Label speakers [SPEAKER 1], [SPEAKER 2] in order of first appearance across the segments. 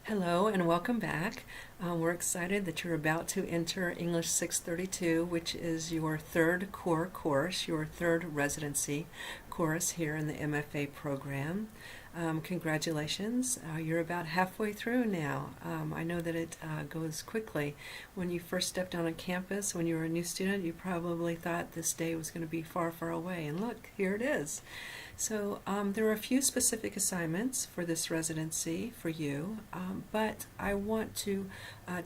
[SPEAKER 1] Hello and welcome back. We're excited that you're about to enter English 632, which is your third core course, your third residency course here in the MFA program. Congratulations, you're about halfway through now. I know that it goes quickly. When you first stepped on campus, when you were a new student, you probably thought this day was going to be far, far away, and look, here it is. So there are a few specific assignments for this residency for you, but I want to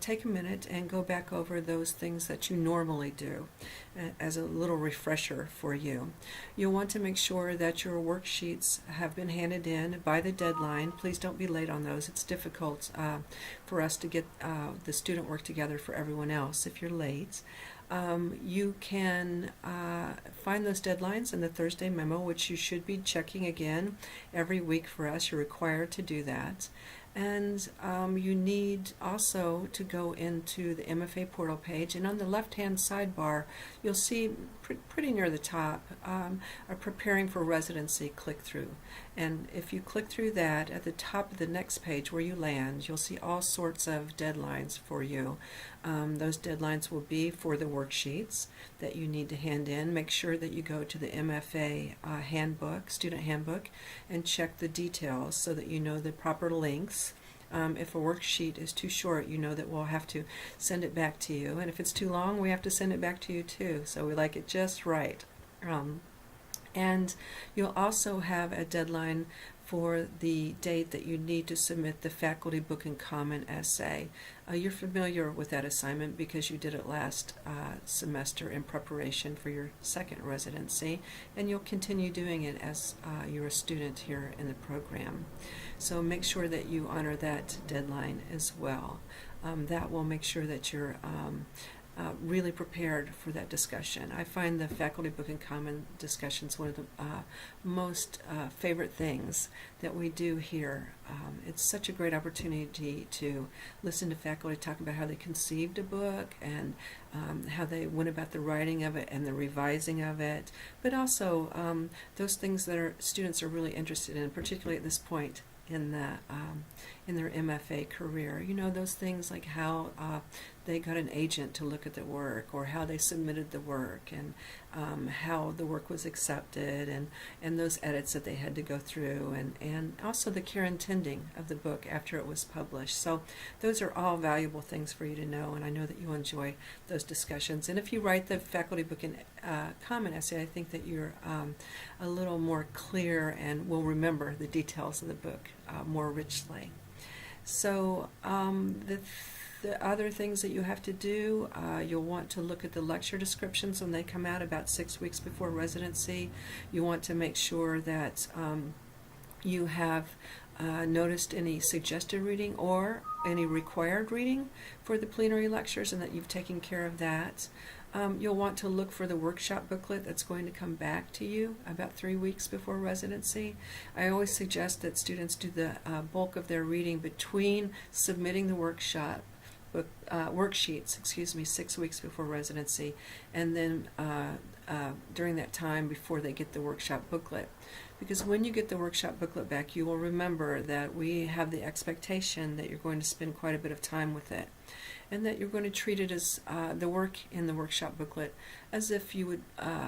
[SPEAKER 1] take a minute and go back over those things that you normally do as a little refresher for you. You'll want to make sure that your worksheets have been handed in by the deadline. Please don't be late on those. It's difficult for us to get the student work together for everyone else if you're late. You can find those deadlines in the Thursday memo, which you should be checking again every week for us. You're required to do that. And you need also to go into the MFA portal page, and on the left-hand sidebar you'll see pretty near the top a preparing for residency click through. And if you click through that, at the top of the next page where you land, you'll see all sorts of deadlines for you. Those deadlines will be for the worksheets that you need to hand in. Make sure that you go to the MFA handbook, student handbook, and check the details so that you know the proper links. If a worksheet is too short, you know that we'll have to send it back to you. And if it's too long, we have to send it back to you too. So we like it just right. And you'll also have a deadline for the date that you need to submit the faculty book and comment essay. You're familiar with that assignment because you did it last semester in preparation for your second residency, and you'll continue doing it as you're a student here in the program. So make sure that you honor that deadline as well. That will make sure that you're really prepared for that discussion. I find the faculty book and comment discussions one of the most favorite things that we do here. It's such a great opportunity to listen to faculty talk about how they conceived a book and how they went about the writing of it and the revising of it, but also those things that our students are really interested in, particularly at this point in their MFA career. You know, those things like how they got an agent to look at the work, or how they submitted the work, and how the work was accepted, and those edits that they had to go through, and also the care and tending of the book after it was published. So those are all valuable things for you to know, and I know that you enjoy those discussions. And if you write the faculty book and comment essay, I think that you're a little more clear and will remember the details of the book more richly. So the other things that you have to do, you'll want to look at the lecture descriptions when they come out about 6 weeks before residency. You want to make sure that you have noticed any suggested reading or any required reading for the plenary lectures, and that you've taken care of that. You'll want to look for the workshop booklet that's going to come back to you about 3 weeks before residency. I always suggest that students do the bulk of their reading between submitting the worksheets 6 weeks before residency, and then during that time before they get the workshop booklet. Because when you get the workshop booklet back, you will remember that we have the expectation that you're going to spend quite a bit of time with it, and that you're going to treat it as the work in the workshop booklet as if you would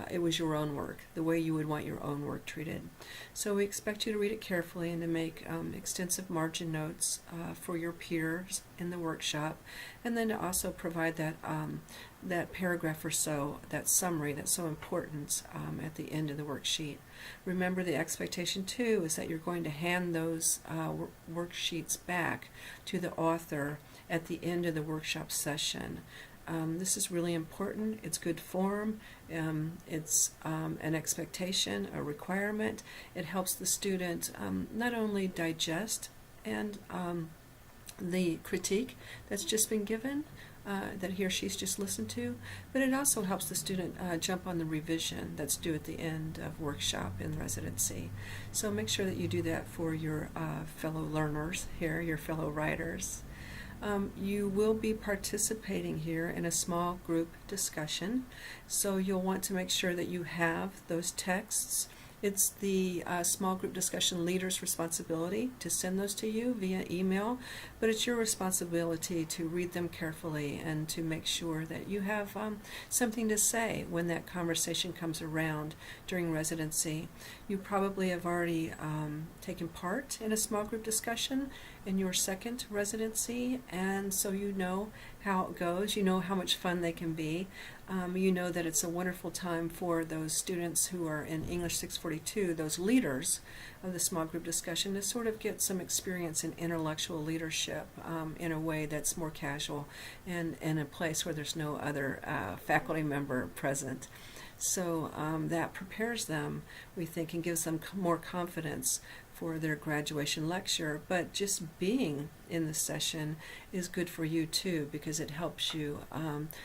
[SPEAKER 1] it was your own work, the way you would want your own work treated. So we expect you to read it carefully and to make extensive margin notes for your peers in the workshop, and then to also provide that paragraph or so, that summary that's so important at the end of the worksheet. Remember, the expectation too is that you're going to hand those worksheets back to the author at the end of the workshop session. This is really important. It's good form. It's an expectation, a requirement. It helps the student not only digest and the critique that's just been given, that he or she's just listened to, but it also helps the student jump on the revision that's due at the end of workshop in residency. So make sure that you do that for your fellow learners here, your fellow writers. You will be participating here in a small group discussion, so you'll want to make sure that you have those texts It's the small group discussion leader's responsibility to send those to you via email, but it's your responsibility to read them carefully and to make sure that you have something to say when that conversation comes around during residency. You probably have already taken part in a small group discussion in your second residency, and so you know how it goes, you know how much fun they can be. You know that it's a wonderful time for those students who are in English 642, those leaders of the small group discussion, to sort of get some experience in intellectual leadership in a way that's more casual and in a place where there's no other faculty member present. So that prepares them, we think, and gives them more confidence for their graduation lecture. But just being in the session is good for you too, because it helps you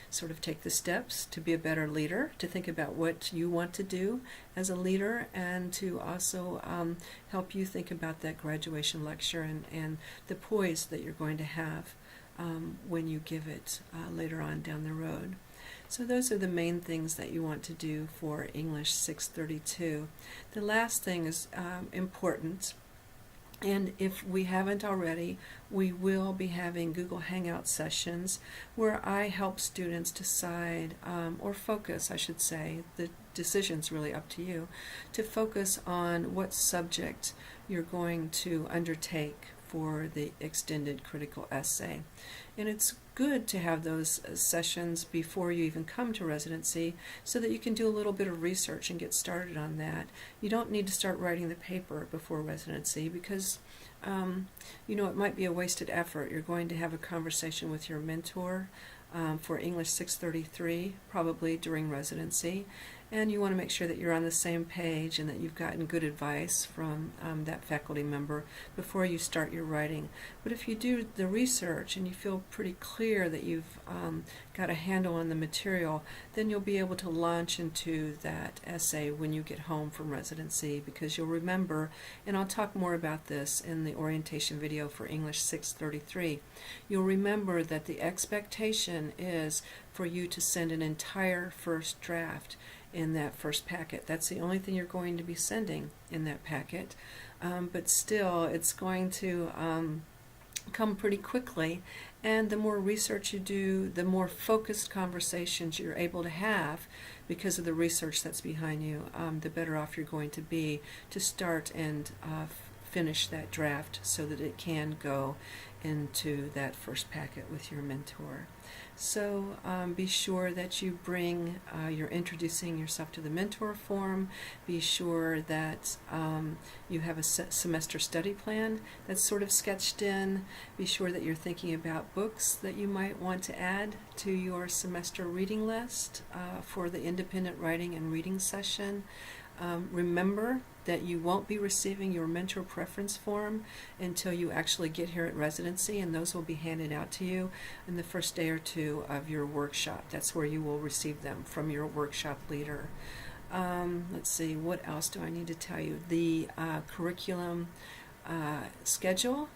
[SPEAKER 1] sort of take the steps to be a better leader, to think about what you want to do as a leader, and to also help you think about that graduation lecture and the poise that you're going to have when you give it later on down the road. So those are the main things that you want to do for English 632. The last thing is important, and if we haven't already, we will be having Google Hangout sessions where I help students decide, or focus, I should say, the decision's really up to you, to focus on what subject you're going to undertake for the extended critical essay. And it's good to have those sessions before you even come to residency so that you can do a little bit of research and get started on that. You don't need to start writing the paper before residency because you know, it might be a wasted effort. You're going to have a conversation with your mentor for English 633 probably during residency, and you want to make sure that you're on the same page and that you've gotten good advice from that faculty member before you start your writing. But if you do the research and you feel pretty clear that you've got a handle on the material, then you'll be able to launch into that essay when you get home from residency, because you'll remember, and I'll talk more about this in the orientation video for English 633, you'll remember that the expectation is for you to send an entire first draft in that first packet. That's the only thing you're going to be sending in that packet, but still it's going to come pretty quickly, and the more research you do, the more focused conversations you're able to have because of the research that's behind you, the better off you're going to be to start and finish that draft so that it can go into that first packet with your mentor. So be sure that you bring your introducing yourself to the mentor form. Be sure that you have a semester study plan that's sort of sketched in. Be sure that you're thinking about books that you might want to add to your semester reading list for the independent writing and reading session. Remember that you won't be receiving your mentor preference form until you actually get here at residency, and those will be handed out to you in the first day or two of your workshop. That's where you will receive them from your workshop leader. Let's see, what else do I need to tell you? The curriculum schedule,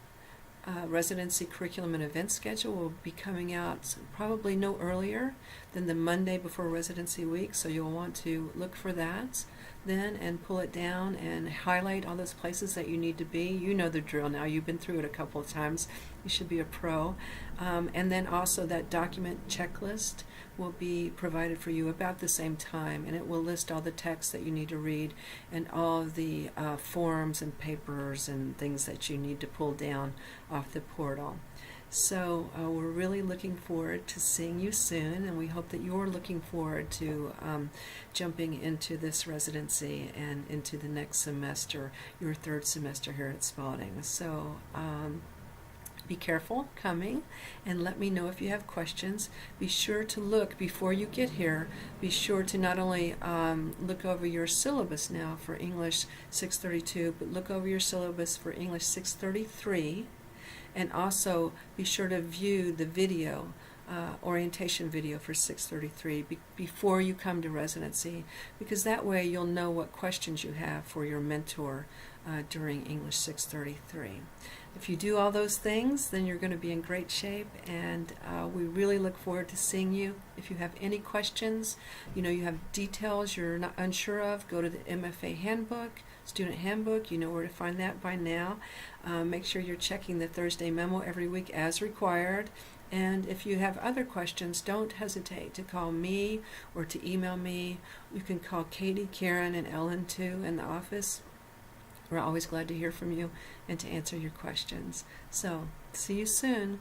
[SPEAKER 1] residency curriculum and event schedule will be coming out probably no earlier than the Monday before residency week, so you'll want to look for that then and pull it down and highlight all those places that you need to be. You know the drill now. You've been through it a couple of times. You should be a pro. And then also that document checklist will be provided for you about the same time, and it will list all the text that you need to read and all of the forms and papers and things that you need to pull down off the portal. So we're really looking forward to seeing you soon, and we hope that you're looking forward to jumping into this residency and into the next semester, your third semester here at Spalding. So be careful coming, and let me know if you have questions. Be sure to look before you get here. Be sure to not only look over your syllabus now for English 632, but look over your syllabus for English 633. And also be sure to view the video orientation video for 633 before you come to residency, because that way you'll know what questions you have for your mentor during English 633. If you do all those things, then you're going to be in great shape, and we really look forward to seeing you. If you have any questions, you have details you're not unsure of, go to the MFA handbook, student handbook. You know where to find that by now. Make sure you're checking the Thursday memo every week as required. And if you have other questions, don't hesitate to call me or to email me. You can call Katie, Karen, and Ellen too in the office. We're always glad to hear from you and to answer your questions. So, see you soon.